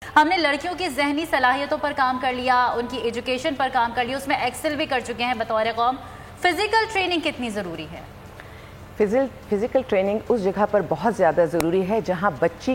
ہم نے لڑکیوں کی ذہنی صلاحیتوں پر کام کر لیا، ان کی ایجوکیشن پر کام کر لیا، اس میں ایکسل بھی کر چکے ہیں بطور قوم۔ فزیکل ٹریننگ کتنی ضروری ہے؟ فزیکل ٹریننگ اس جگہ پر بہت زیادہ ضروری ہے جہاں بچی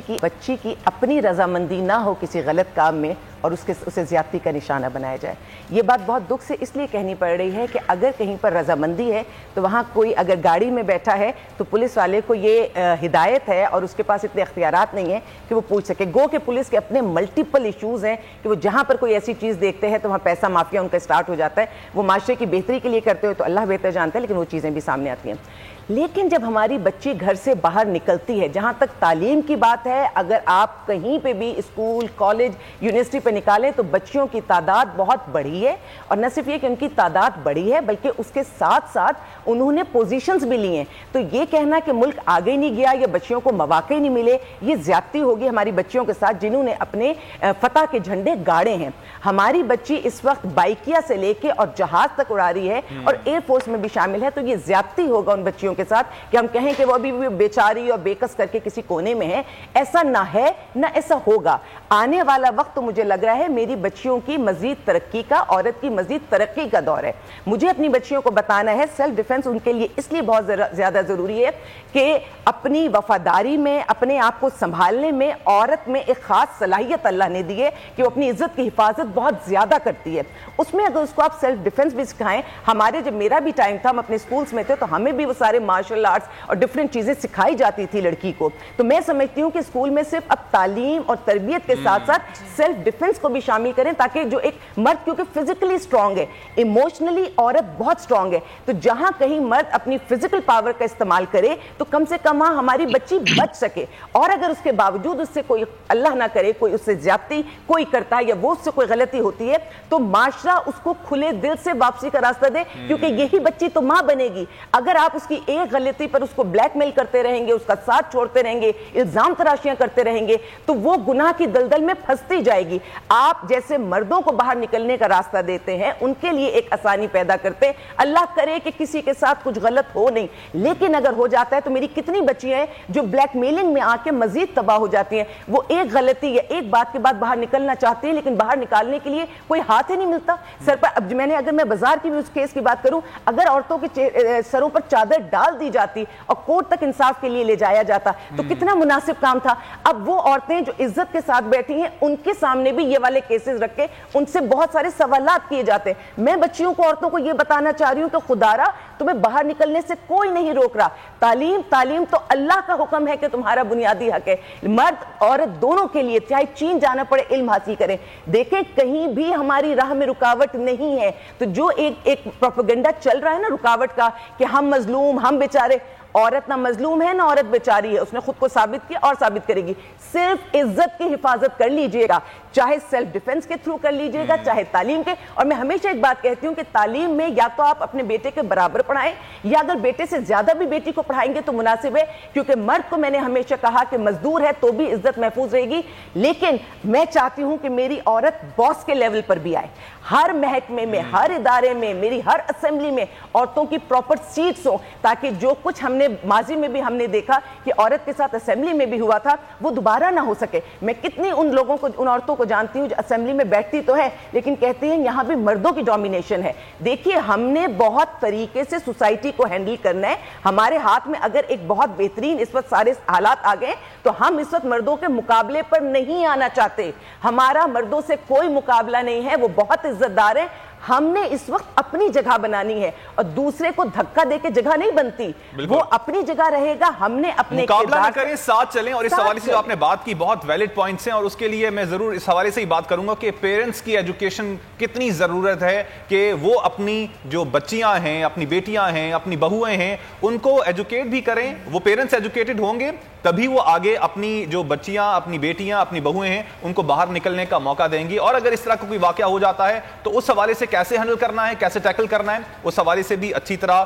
کی اپنی رضامندی نہ ہو کسی غلط کام میں اور اسے زیادتی کا نشانہ بنایا جائے۔ یہ بات بہت دکھ سے اس لیے کہنی پڑ رہی ہے کہ اگر کہیں پر رضامندی ہے تو وہاں کوئی اگر گاڑی میں بیٹھا ہے تو پولیس والے کو یہ ہدایت ہے اور اس کے پاس اتنے اختیارات نہیں ہیں کہ وہ پوچھ سکے۔ گو کہ پولیس کے اپنے ملٹیپل ایشوز ہیں کہ وہ جہاں پر کوئی ایسی چیز دیکھتے ہیں تو وہاں پیسہ مافیا ان کا سٹارٹ ہو جاتا ہے۔ وہ معاشرے کی بہتری کے لیے کرتے ہوئے تو اللہ بہتر جانتا ہے، لیکن وہ چیزیں بھی سامنے آتی ہیں۔ لیکن جب ہماری بچی گھر سے باہر نکلتی ہے، جہاں تک تعلیم کی بات ہے، اگر آپ کہیں پہ بھی اسکول، کالج، یونیورسٹی پہ نکالیں تو بچیوں کی تعداد بہت بڑھی ہے، اور نہ صرف یہ کہ ان کی تعداد بڑھی ہے بلکہ اس کے ساتھ ساتھ انہوں نے پوزیشنز بھی لی ہیں۔ تو یہ کہنا کہ ملک آگے نہیں گیا یا بچیوں کو مواقع نہیں ملے، یہ زیادتی ہوگی ہماری بچیوں کے ساتھ جنہوں نے اپنے فتح کے جھنڈے گاڑے ہیں۔ ہماری بچی اس وقت بائکیا سے لے کے اور جہاز تک اڑا رہی ہے اور ایئر فورس میں بھی شامل ہے، تو یہ زیادتی ہوگا ان بچیوں کے ساتھ کہ ہم کہیں کہ وہ ابھی بھی بیچاری اور بےکس کر کے کسی کونے میں ہے۔ ایسا نہ ہے، نہ ایسا ہوگا۔ آنے والا وقت تو مجھے لگ رہا ہے میری بچیوں کی مزید ترقی کا، عورت کی مزید ترقی کا دور ہے۔ مجھے اپنی بچیوں کو بتانا ہے سیلف ڈیفنس ان کے لیے اس لیے بہت زیادہ ضروری ہے کہ اپنی وفاداری میں، اپنے آپ کو سنبھالنے میں عورت میں ایک خاص صلاحیت اللہ نے دی ہے کہ وہ اپنی عزت کی حفاظت بہت زیادہ کرتی ہے۔ اس میں اگر اس کو آپ سیلف ڈیفنس بھی سکھائیں، ہمارے جب میرا بھی ٹائم تھا، ہم اپنے سکولز میں تھے تو ہمیں بھی وہ سارے مارشل آرٹس اور ڈفرینٹ چیزیں سکھائی جاتی تھی لڑکی کو۔ تو میں سمجھتی ہوں کہ اسکول میں صرف اب تعلیم اور تربیت کے ساتھ ساتھ سیلف ڈیفنس کو بھی شامل کریں، تاکہ جو ایک مرد کیونکہ فزیکلی اسٹرانگ ہے، ایموشنلی عورت بہت اسٹرانگ ہے، تو جہاں کہیں مرد اپنی فزیکل پاور کا استعمال کرے تو کم سے کم ہماری بچی بچ سکے۔ اور اگر اس کے باوجود اس سے کوئی اللہ نہ کرے کوئی اس سے زیادتی کوئی کرتا ہے یا وہ اس سے کوئی غلطی ہوتی ہے تو معاشرہ اس کو کھلے دل سے واپسی کا راستہ دے، کیونکہ یہی بچی تو ماں بنے گی۔ اگر آپ اس کی ایک غلطی پر اس کو بلیک میل کرتے رہیں گے، اس کا ساتھ چھوڑتے رہیں گے، الزام تراشیاں کرتے رہیں گے تو وہ گناہ کی دلدل میں پھنستی جائے گی۔ آپ جیسے مردوں کو باہر نکلنے کا راستہ دیتے ہیں، ان کے لیے ایک آسانی پیدا کرتے ہیں۔ اللہ کرے کہ کسی کے ساتھ کچھ غلط ہو نہیں، لیکن اگر ہو جاتا ہے تو میری کتنی بچیاں ہیں جو بلیک میلنگ میں آ کے مزید تباہ ہو جاتی ہیں۔ وہ ایک غلطی یا ایک بات کے بعد باہر نکلنا چاہتی ہیں، لیکن باہر نکالنے کے لیے کوئی ہاتھ ہی نہیں ملتا سر پر۔ اب اگر میں بازار کی بھی اس کیس کی بات کروں، اگر عورتوں کے سروں پر چادر ڈال دی جاتی اور کورٹ تک انصاف کے لیے لے جایا جاتا تو کتنا مناسب کام تھا۔ اب وہ عورتیں جو عزت کے ساتھ بیٹھی ہیں ان کے سامنے بھی یہ والے کیسز رکھ کے ان سے بہت سارے سوالات کیے جاتے ہیں۔ میں بچیوں کو، عورتوں کو یہ بتانا چاہ رہی ہوں کہ خدارا تمہیں باہر نکلنے سے کوئی نہیں روک رہا۔ تعلیم تو اللہ کا حکم ہے کہ تمہارا بنیادی حق ہے۔ مرد عورت دونوں کے لیے چاہے چین جانا پڑے علم حاصل کریں۔ دیکھیں کہیں بھی ہماری راہ میں رکاوٹ نہیں ہے، تو جو ایک پروپیگنڈا چل رہا ہے نا رکاوٹ کا کہ ہم مظلوم، ہم بیچارے، عورت نہ مظلوم ہے نہ عورت بیچاری ہے، اس نے خود کو ثابت کیا اور ثابت کرے گی۔ صرف عزت کی حفاظت کر لیجئے گا، چاہے سیلف ڈیفنس کے تھرو کر لیجئے گا، چاہے تعلیم کے۔ اور میں ہمیشہ ایک بات کہتی ہوں کہ تعلیم میں یا تو آپ اپنے بیٹے کے برابر پڑھائیں، یا اگر بیٹے سے زیادہ بھی بیٹی کو پڑھائیں گے تو مناسب ہے، کیونکہ مرد کو میں نے ہمیشہ کہا کہ مزدور ہے تو بھی عزت محفوظ رہے گی، لیکن میں چاہتی ہوں کہ میری عورت باس کے لیول پر بھی آئے۔ ہر محکمے میں، ہر ادارے میں، میری ہر اسمبلی میں عورتوں کی پراپر سیٹس ہوں، تاکہ جو کچھ ہم نے ماضی میں بھی ہم نے دیکھا کہ عورت کے ساتھ اسمبلی میں بھی ہوا تھا وہ دوبارہ نہ ہو سکے۔ میں کتنی ان لوگوں کو، ان عورتوں کو جانتی ہوں جو اسمبلی میں بیٹھتی تو ہے لیکن کہتی ہیں یہاں بھی مردوں کی ڈومینیشن ہے۔ دیکھیے ہم نے بہت طریقے سے سوسائٹی کو ہینڈل کرنا ہے۔ ہمارے ہاتھ میں اگر ایک بہت بہترین اس وقت سارے حالات آ گئے تو ہم اس وقت مردوں کے مقابلے پر نہیں آنا چاہتے۔ ہمارا مردوں سے کوئی مقابلہ نہیں ہے، وہ بہت عزت دار ہیں۔ ہم نے اس وقت اپنی جگہ بنانی ہے اور دوسرے کو دھکا دے کے جگہ نہیں بنتی، وہ اپنی جگہ رہے گا۔ ہم نے اپنے مقابلہ نہ کریں، ساتھ چلیں۔ اور اس حوالے سے جو آپ نے بات کی بہت ویلڈ پوائنٹس ہیں، اور اس کے لیے میں ضرور اس حوالے سے ہی بات کروں گا کہ پیرنٹس کی ایجوکیشن کتنی ضرورت ہے کہ وہ اپنی جو بچیاں ہیں، اپنی بیٹیاں ہیں، اپنی بہویں ہیں، ان کو ایجوکیٹ بھی کریں۔ وہ پیرنٹس ایجوکیٹڈ ہوں گے تبھی وہ آگے اپنی جو بچیاں، اپنی بیٹیاں، اپنی بہویں ہیں ان کو باہر نکلنے کا موقع دیں گی۔ اور اگر اس طرح کا کوئی واقعہ ہو جاتا ہے تو اس حوالے سے کیسے ہینڈل کرنا ہے، کیسے ٹیکل کرنا ہے، اس حوالے سے بھی اچھی طرح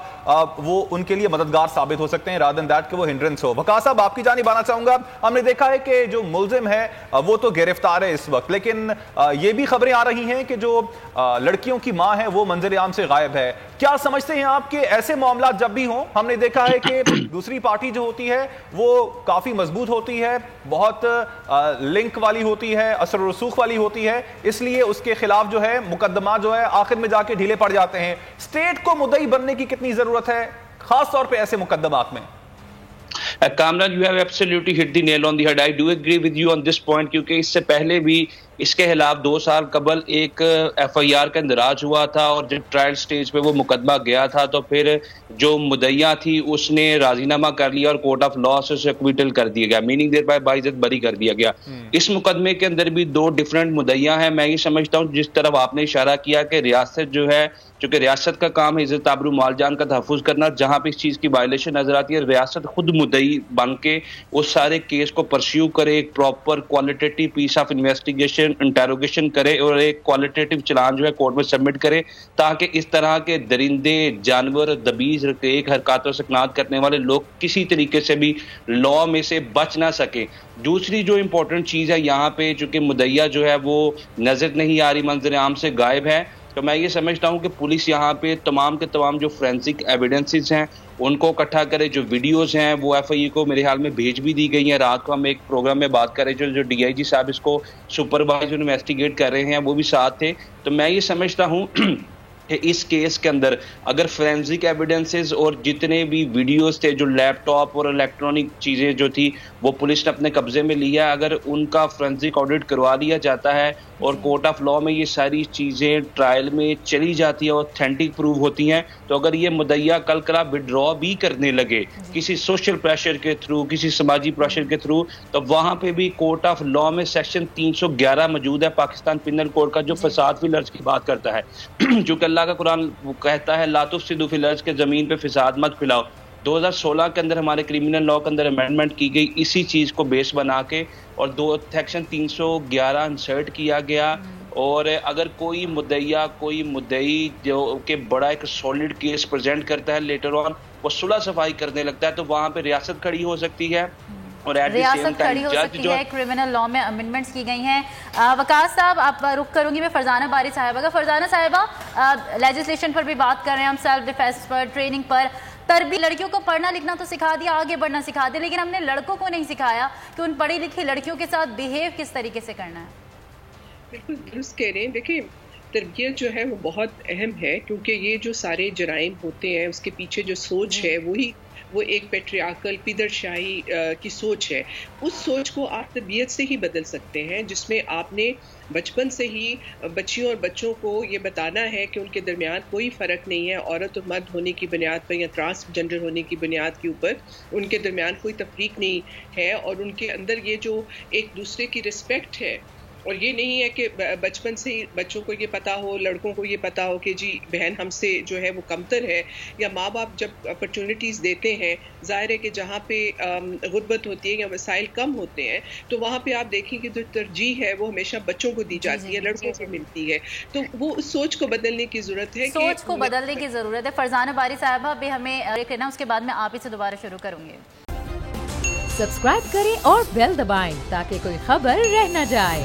وہ ان کے لیے مددگار ثابت ہو سکتے ہیں، rather than that کہ وہ ہنڈرنس ہو۔ وقاص صاحب آپ کی جانب آنا چاہوں گا۔ ہم نے دیکھا ہے کہ جو ملزم ہے وہ تو گرفتار ہے اس وقت، لیکن یہ بھی خبریں آ رہی ہیں کہ جو لڑکیوں کی ماں ہے وہ منظر عام سے غائب ہے۔ کیا سمجھتے ہیں آپ کہ ایسے معاملات جب بھی ہوں، ہم نے دیکھا ہے کہ دوسری پارٹی جو ہوتی ہے وہ کافی مضبوط ہوتی ہے, بہت لنک والی ہوتی ہے, اثر و رسوخ والی ہوتی ہے, اس لیے اس کے خلاف جو ہے مقدمات جو ہے آخر میں جا کے ڈھیلے پڑ جاتے ہیں. اسٹیٹ کو مدعی بننے کی کتنی ضرورت ہے خاص طور پہ ایسے مقدمات میں؟ Kamran, you have absolutely hit the nail on the head. I do agree with you on this point, کیونکہ اس سے پہلے بھی اس کے خلاف 2 سال قبل ایک ایف آئی آر کا اندراج ہوا تھا, اور جب ٹرائل سٹیج پہ وہ مقدمہ گیا تھا تو پھر جو مدعیہ تھی اس نے راضی نامہ کر لیا اور کورٹ آف لا سے اسے ایکویٹل کر دیا گیا, میننگ دیر بائی باعزت بری کر دیا گیا. اس مقدمے کے اندر بھی 2 ڈفرینٹ مدعیہ ہیں. میں یہ سمجھتا ہوں جس طرف آپ نے اشارہ کیا کہ ریاست جو ہے, چونکہ ریاست کا کام ہے عزت آبرو مال جان کا تحفظ کرنا, جہاں پہ اس چیز کی وائلیشن نظر آتی ہے ریاست خود مدعی بن کے اس سارے کیس کو پرسیو کرے, ایک proper qualitative piece of investigation interrogation کرے اور ایک کوالٹیٹیو چلان جو ہے کورٹ میں سبمٹ کرے, تاکہ اس طرح کے درندے, جانور, دبیز, ایک حرکات و سکنات کرنے والے لوگ کسی طریقے سے بھی لا میں سے بچ نہ سکے. دوسری جو امپورٹنٹ چیز ہے یہاں پہ, چونکہ مدعیہ جو ہے وہ نظر نہیں آ رہی, منظر عام سے غائب ہے, تو میں یہ سمجھتا ہوں کہ پولیس یہاں پہ تمام کے تمام جو فورینسک ایویڈنسز ہیں ان کو اکٹھا کرے. جو ویڈیوز ہیں وہ ایف آئی کو میرے خیال میں بھیج بھی دی گئی ہیں. رات کو ہم ایک پروگرام میں بات کر رہے جو ڈی آئی جی صاحب اس کو سپروائز انویسٹیگیٹ کر رہے ہیں وہ بھی ساتھ تھے. تو میں یہ سمجھتا ہوں کہ اس کیس کے اندر اگر فورینسک ایویڈنسز اور جتنے بھی ویڈیوز تھے, جو لیپ ٹاپ اور الیکٹرانک چیزیں جو تھی وہ پولیس نے اپنے قبضے میں لیا, اگر ان کا فورینسک آڈٹ کروا لیا جاتا ہے اور کورٹ آف لا میں یہ ساری چیزیں ٹرائل میں چلی جاتی ہیں, اوتھینٹک پروو ہوتی ہیں, تو اگر یہ مدعیہ کل کلا وڈرا بھی کرنے لگے کسی سوشل پریشر کے تھرو, کسی سماجی پریشر کے تھرو, تو وہاں پہ بھی کورٹ آف لا میں سیکشن 311 موجود ہے پاکستان پینل کوڈ کا, جو فساد فی الارض کی بات کرتا ہے. چونکہ اللہ کا قرآن کہتا ہے لا تفسدوا فی الارض, کے زمین پہ فساد مت پھیلاؤ. 2016 کے اندر ہمارے کرمنل لا کے اندر امینڈمنٹ کی گئی اسی چیز کو بیس بنا کے, اور سیکشن 311 انسرٹ کیا گیا. اور اگر کوئی مدعیہ, کوئی مدعی جو کہ بڑا ایک سالڈ کیس پریزنٹ کرتا ہے, لیٹر آن وہ صلح صفائی کرنے لگتا ہے, تو وہاں پہ ریاست کھڑی ہو سکتی ہے اور ریاست کھڑی ہو سکتی ہے. کرمنل لا میں امینڈمنٹس کی گئی ہیں. وقاص صاحب آپ رخ کروں گی میں فرزانہ باری صاحبہ کا. فرزانہ صاحبہ, لیجسلیشن پر بھی بات کر رہے ہیں ہم, سیلف ڈیفینس پر, ٹریننگ پر, تربیت. لڑکیوں کو پڑھنا لکھنا تو سکھا دیا, آگے بڑھنا سکھا دیا, لیکن ہم نے لڑکوں کو نہیں سکھایا کہ ان پڑھی لکھی لڑکیوں کے ساتھ بیہیو کس طریقے سے کرنا ہے. بالکل درست کہہ رہے ہیں. دیکھیں تربیت جو ہے وہ بہت اہم ہے, کیونکہ یہ جو سارے جرائم ہوتے ہیں اس کے پیچھے جو سوچ ہے وہ ایک پیٹریارکل پیدر شاہی کی سوچ ہے. اس سوچ کو آپ تربیت سے ہی بدل سکتے ہیں, جس میں آپ نے بچپن سے ہی بچیوں اور بچوں کو یہ بتانا ہے کہ ان کے درمیان کوئی فرق نہیں ہے عورت اور مرد ہونے کی بنیاد پر یا ٹرانس جنڈر ہونے کی بنیاد کے اوپر. ان کے درمیان کوئی تفریق نہیں ہے, اور ان کے اندر یہ جو ایک دوسرے کی رسپیکٹ ہے, اور یہ نہیں ہے کہ بچپن سے ہی بچوں کو یہ پتا ہو, لڑکوں کو یہ پتا ہو کہ جی بہن ہم سے جو ہے وہ کمتر ہے. یا ماں باپ جب اپرچونٹیز دیتے ہیں, ظاہر ہے کہ جہاں پہ غربت ہوتی ہے یا وسائل کم ہوتے ہیں, تو وہاں پہ آپ دیکھیں کہ جو ترجیح ہے وہ ہمیشہ بچوں کو دی جاتی ہے, لڑکوں کو ملتی ہے. تو وہ اس سوچ کو بدلنے کی ضرورت ہے, سوچ کو بدلنے کی ضرورت ہے. فرزانہ باری صاحبہ بھی ہمیں کہنا, اس کے بعد میں آپ ہی سے دوبارہ شروع کروں گی. سبسکرائب کریں اور بیل دبائیں تاکہ کوئی خبر رہ نہ جائے.